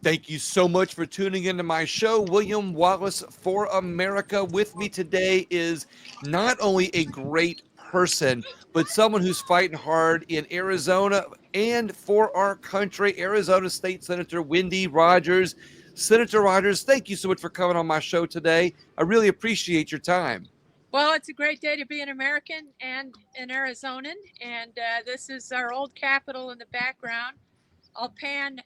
Thank you so much for tuning into my show. William Wallace for America. With me today is not only a great person, but someone who's fighting hard in Arizona and for our country, Arizona State Senator Wendy Rogers. Senator Rogers, thank you so much for coming on my show today. I really appreciate your time. Well, it's a great day to be an American and an Arizonan, and this is our old Capitol in the background. I'll pan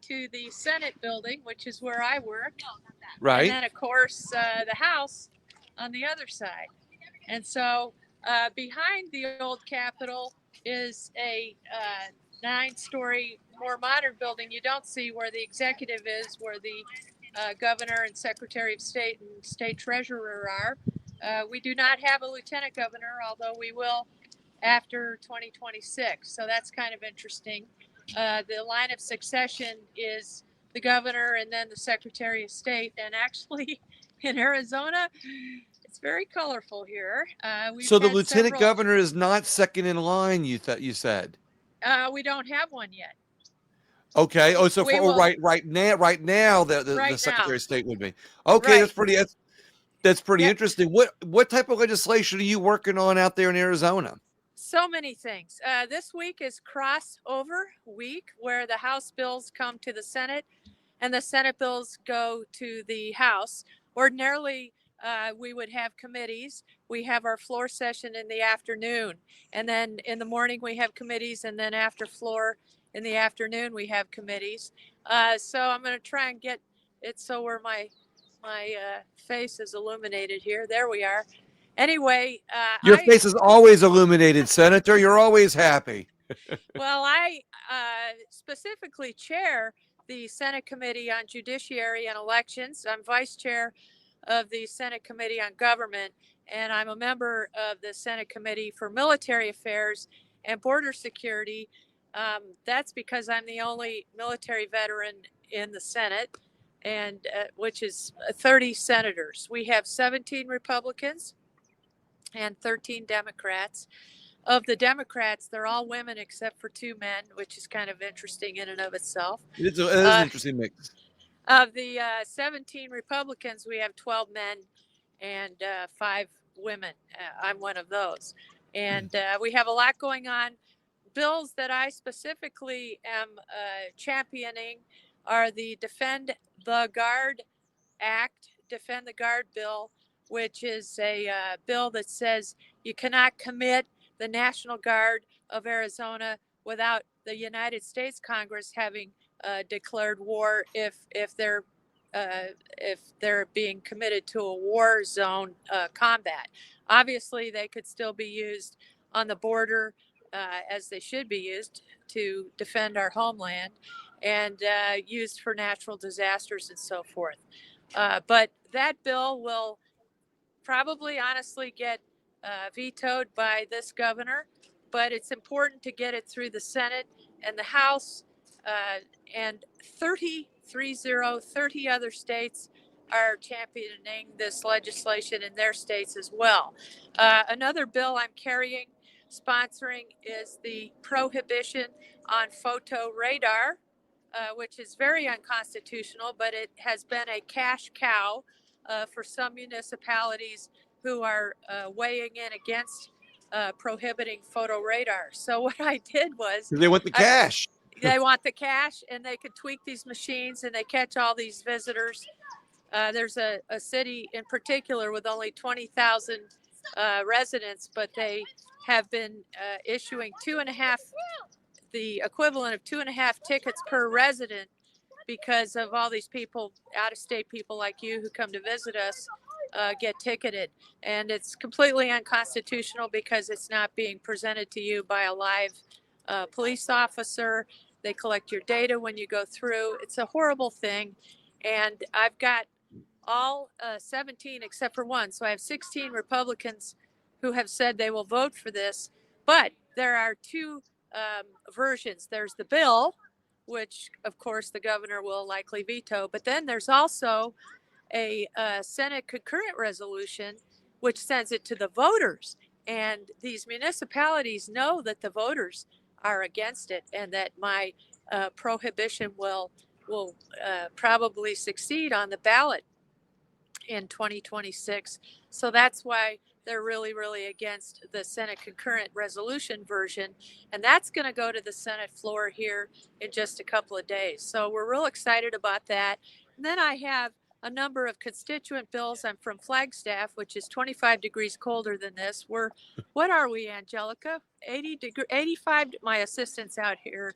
to the Senate building, which is where I work, and Right? then, of course, the House on the other side. And so, behind the old Capitol is a 9-story, more modern building. You don't see where the executive is, where the governor and secretary of state and state treasurer are. We do not have a lieutenant governor, although we will after 2026. So that's kind of interesting. The line of succession is the governor and then the secretary of state. And actually, in Arizona, it's very colorful here. We've So the had lieutenant several. governor is not second in line, you said. We don't have one yet. Okay. Oh, so We for will right now, the right now. Secretary of State would be okay. Right. That's pretty Yep. interesting. What type of legislation are you working on out there in Arizona? So many things. This week is crossover week where the House bills come to the Senate and the Senate bills go to the House. Ordinarily, we would have committees. We have our floor session in the afternoon, and then in the morning we have committees, and then after floor in the afternoon we have committees. So I'm going to try and get it so where my face is illuminated here. There we are. Anyway, Your face is always illuminated, Senator. You're always happy. I specifically chair the Senate Committee on Judiciary and Elections. I'm vice chair of the Senate Committee on Government, and I'm a member of the Senate Committee for Military Affairs and Border Security. That's because I'm the only military veteran in the Senate, and which is 30 senators. We have 17 Republicans and 13 Democrats. Of the Democrats, they're all women except for 2 men, which is kind of interesting in and of itself. It is an Uh, interesting mix. of the 17 Republicans, we have 12 men and 5 women. I'm one of those. And we have a lot going on. Bills that I specifically am championing are the Defend the Guard bill, which is a bill that says you cannot commit the National Guard of Arizona without the United States Congress having declared war if they're being committed to a war zone combat. Obviously, they could still be used on the border as they should be used to defend our homeland and used for natural disasters and so forth. But that bill will probably honestly get vetoed by this governor, but it's important to get it through the Senate and the House, and 30 other states are championing this legislation in their states as well. Another bill I'm sponsoring, is the prohibition on photo radar, which is very unconstitutional, but it has been a cash cow for some municipalities who are weighing in against prohibiting photo radar. So what I did was, They want the I, cash. they want the cash, and they could tweak these machines, and they catch all these visitors. There's a city in particular with only 20,000 residents, but they have been issuing the equivalent of 2.5 tickets per resident because of all these people, out of state people like you who come to visit us, get ticketed. And it's completely unconstitutional because it's not being presented to you by a live police officer. They collect your data when you go through. It's a horrible thing. And I've got all 17 except for one. So I have 16 Republicans who have said they will vote for this. But there are 2 versions. There's the bill, which of course the governor will likely veto, but then there's also a Senate concurrent resolution which sends it to the voters. And these municipalities know that the voters are against it and that my prohibition will will probably succeed on the ballot in 2026. So that's why they're really, really against the Senate concurrent resolution version. And that's going to go to the Senate floor here in just a couple of days. So we're real excited about that. And then I have a number of constituent bills. I'm from Flagstaff, which is 25 degrees colder than this. What are we, Angelica? 85. My assistant's out here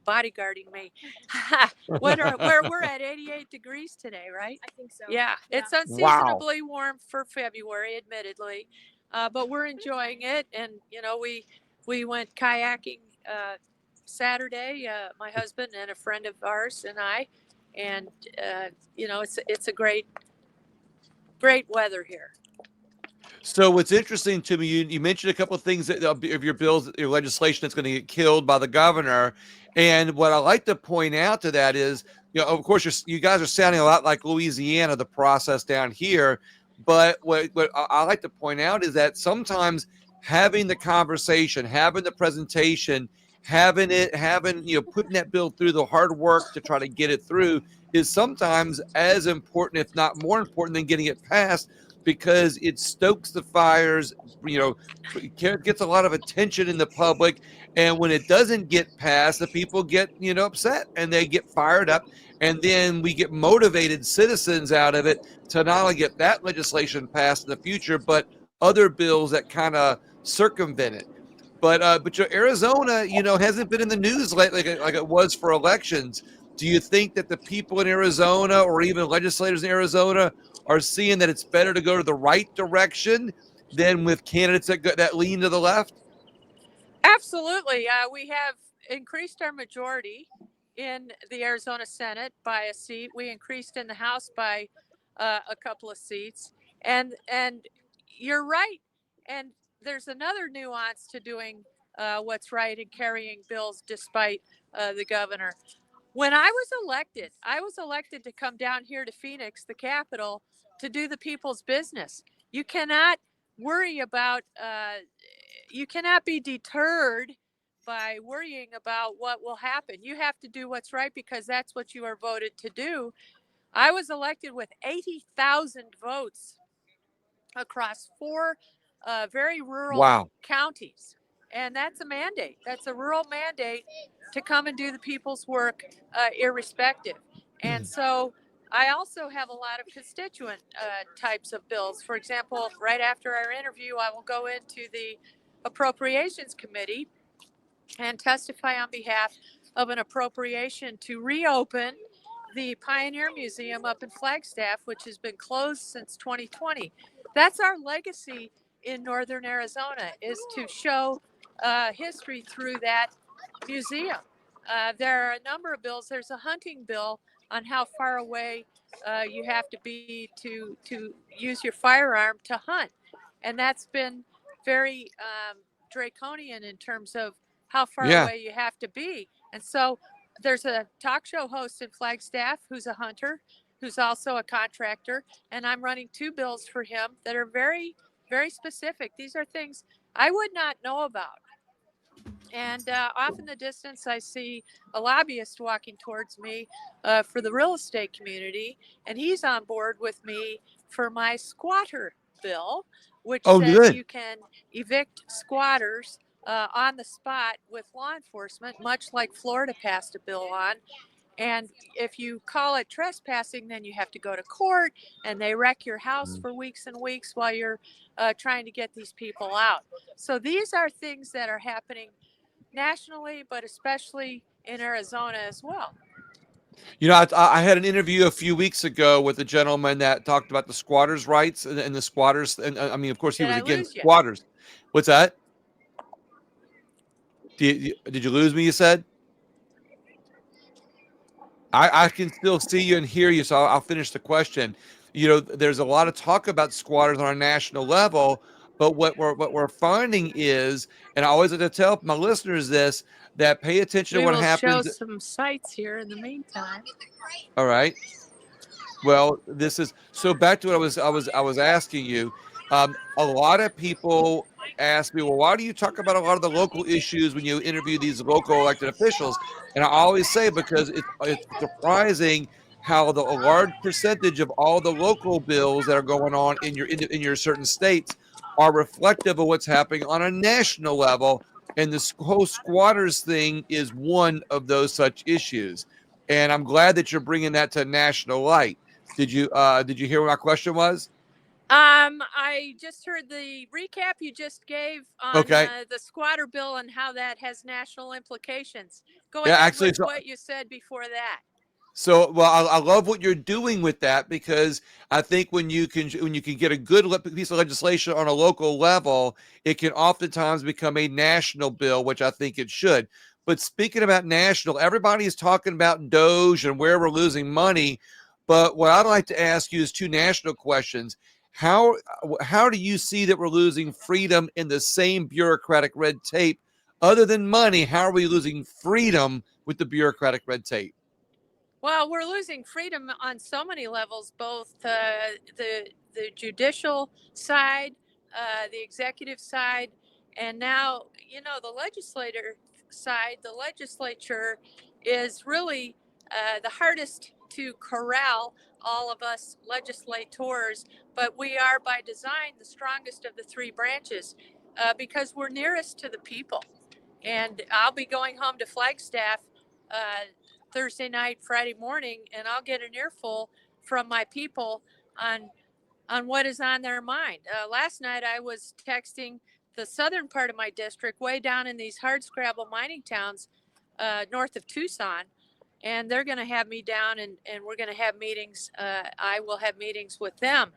bodyguarding me. We're at 88 degrees today, right? I think so. Yeah, it's unseasonably warm for February, admittedly, but we're enjoying it. And we went kayaking Saturday. My husband and a friend of ours and I, and it's a great weather here. So what's interesting to me, you mentioned a couple of things of your bills, your legislation that's going to get killed by the governor. And what I like to point out to that is, of course, you guys are sounding a lot like Louisiana, the process down here. But what I like to point out is that sometimes having the conversation, having the presentation, putting that bill through the hard work to try to get it through is sometimes as important, if not more important, than getting it passed, because it stokes the fires, gets a lot of attention in the public. And when it doesn't get passed, the people get, upset and they get fired up. And then we get motivated citizens out of it to not only get that legislation passed in the future, but other bills that kind of circumvent it. But Arizona, hasn't been in the news lately like it was for elections. Do you think that the people in Arizona or even legislators in Arizona are seeing that it's better to go to the right direction than with candidates that lean to the left? Absolutely. We have increased our majority in the Arizona Senate by a seat. We increased in the House by a couple of seats. And you're right. And there's another nuance to doing what's right and carrying bills despite the governor. When I was elected to come down here to Phoenix, the capital, to do the people's business. You cannot worry about, you cannot be deterred by worrying about what will happen. You have to do what's right because that's what you are voted to do. I was elected with 80,000 votes across 4 very rural counties. And that's a mandate. That's a rural mandate to come and do the people's work irrespective. And so I also have a lot of constituent types of bills. For example, right after our interview, I will go into the Appropriations Committee and testify on behalf of an appropriation to reopen the Pioneer Museum up in Flagstaff, which has been closed since 2020. That's our legacy in northern Arizona, is to show history through that museum. There are a number of bills. There's a hunting bill on how far away you have to be to use your firearm to hunt. And that's been very draconian in terms of how far away you have to be. And so there's a talk show host in Flagstaff who's a hunter, who's also a contractor, and I'm running 2 bills for him that are very, very specific. These are things I would not know about. And off in the distance, I see a lobbyist walking towards me for the real estate community, and he's on board with me for my squatter bill, which says you can evict squatters on the spot with law enforcement, much like Florida passed a bill on. And if you call it trespassing, then you have to go to court, and they wreck your house for weeks and weeks while you're trying to get these people out. So these are things that are happening nationally, but especially in Arizona as well. I had an interview a few weeks ago with a gentleman that talked about the squatters' rights and the squatters. And I mean, of course, he was against squatters. What's that? Did you lose me, you said? I can still see you and hear you, so I'll finish the question. There's a lot of talk about squatters on a national level, but what we're finding is, and I always like to tell my listeners this, that pay attention to what happens. We will show some sites here in the meantime. All right. Well, this is so back to what I was asking you. A lot of people ask me, well, why do you talk about a lot of the local issues when you interview these local elected officials? And I always say, because it's surprising how a large percentage of all the local bills that are going on in your certain states are reflective of what's happening on a national level. And this whole squatters thing is one of those such issues. And I'm glad that you're bringing that to national light. Did you hear what my question was? I just heard the recap you just gave on Okay. the squatter bill and how that has national implications. Go Yeah, ahead actually, with so what you said before that. well, I love what you're doing with that, because I think when you can get a good piece of legislation on a local level, it can oftentimes become a national bill, which I think it should. But speaking about national, everybody is talking about Doge and where we're losing money. But what I'd like to ask you is two national questions. How how do you see that we're losing freedom in the same bureaucratic red tape? Other than money, how are we losing freedom with the bureaucratic red tape? Well, we're losing freedom on so many levels, both the judicial side, the executive side, and now the legislator side. The legislature is really the hardest to corral all of us legislators, but we are by design the strongest of the three branches because we're nearest to the people. And I'll be going home to Flagstaff uh, Thursday night, Friday morning, and I'll get an earful from my people on what is on their mind. Last night, I was texting the southern part of my district, way down in these hardscrabble mining towns north of Tucson, and they're going to have me down, and we're going to have meetings. I will have meetings with them,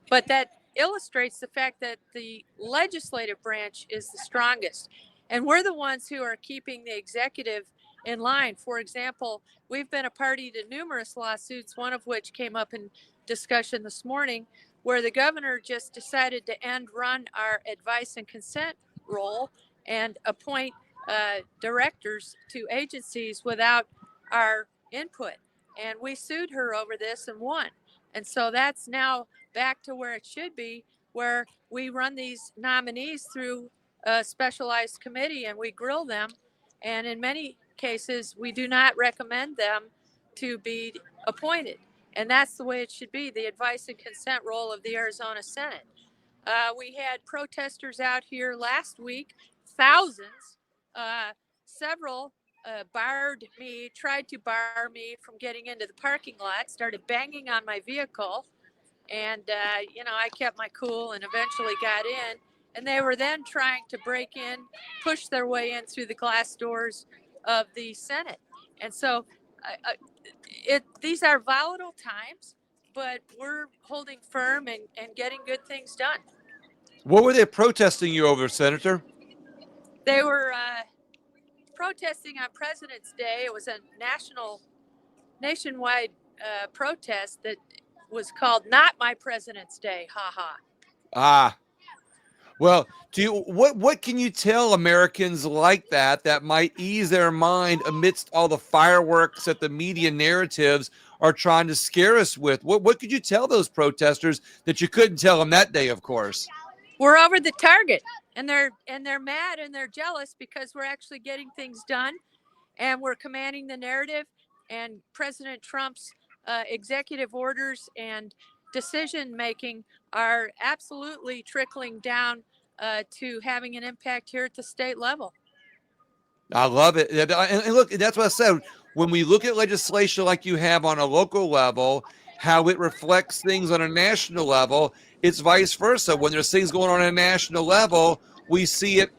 but that illustrates the fact that the legislative branch is the strongest, and we're the ones who are keeping the executive in line. For example, we've been a party to numerous lawsuits, one of which came up in discussion this morning, where the governor just decided to end run our advice and consent role and appoint directors to agencies without our input. And we sued her over this and won. And so that's now back to where it should be, where we run these nominees through a specialized committee and we grill them. And in many cases, we do not recommend them to be appointed. And that's the way it should be, the advice and consent role of the Arizona Senate. We had protesters out here last week, thousands. Several tried to bar me from getting into the parking lot, started banging on my vehicle. And, I kept my cool and eventually got in. And they were then trying to break in, push their way in through the glass doors of the Senate. And so these are volatile times, but we're holding firm and getting good things done. What were they protesting you over, Senator? They were protesting on President's Day. It was a nationwide protest that was called "Not My President's Day." Ha ha. Ah, well, what can you tell Americans like that might ease their mind amidst all the fireworks that the media narratives are trying to scare us with? What could you tell those protesters that you couldn't tell them that day, of course? We're over the target, and they're mad and they're jealous because we're actually getting things done, and we're commanding the narrative. And President Trump's executive orders and decision making are absolutely trickling down to having an impact here at the state level. I love it. And look, that's what I said. When we look at legislation like you have on a local level, how it reflects things on a national level, it's vice versa. When there's things going on at a national level, we see it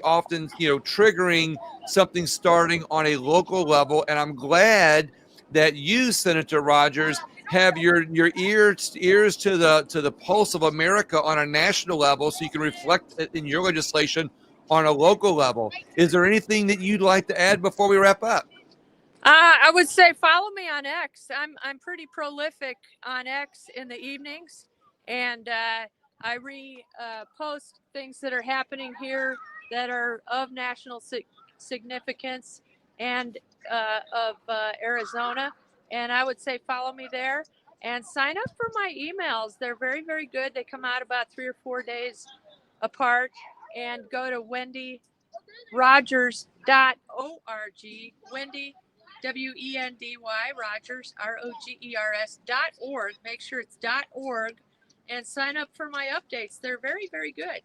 often, triggering something starting on a local level. And I'm glad that you, Senator Rogers, have your ears to the pulse of America on a national level, so you can reflect it in your legislation on a local level. Is there anything that you'd like to add before we wrap up? I would say follow me on X. I'm pretty prolific on X in the evenings, and I post things that are happening here that are of national significance and of Arizona. And I would say follow me there and sign up for my emails. They're very, very good. They come out about 3 or 4 days apart, and go to wendyrogers.org. Wendy, WENDY, Rogers, ROGERS.org. Make sure it's .org and sign up for my updates. They're very, very good.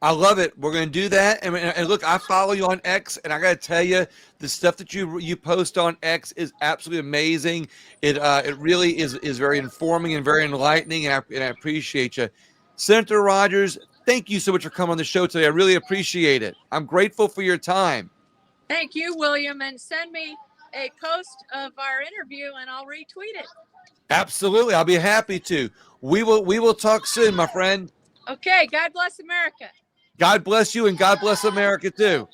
I love it. We're going to do that. And look, I follow you on X, and I got to tell you, the stuff that you post on X is absolutely amazing. It really is very informing and very enlightening, and I appreciate you. Senator Rogers, thank you so much for coming on the show today. I really appreciate it. I'm grateful for your time. Thank you, William, and send me a post of our interview, and I'll retweet it. Absolutely. I'll be happy to. We will talk soon, my friend. Okay. God bless America. God bless you, and God bless America too.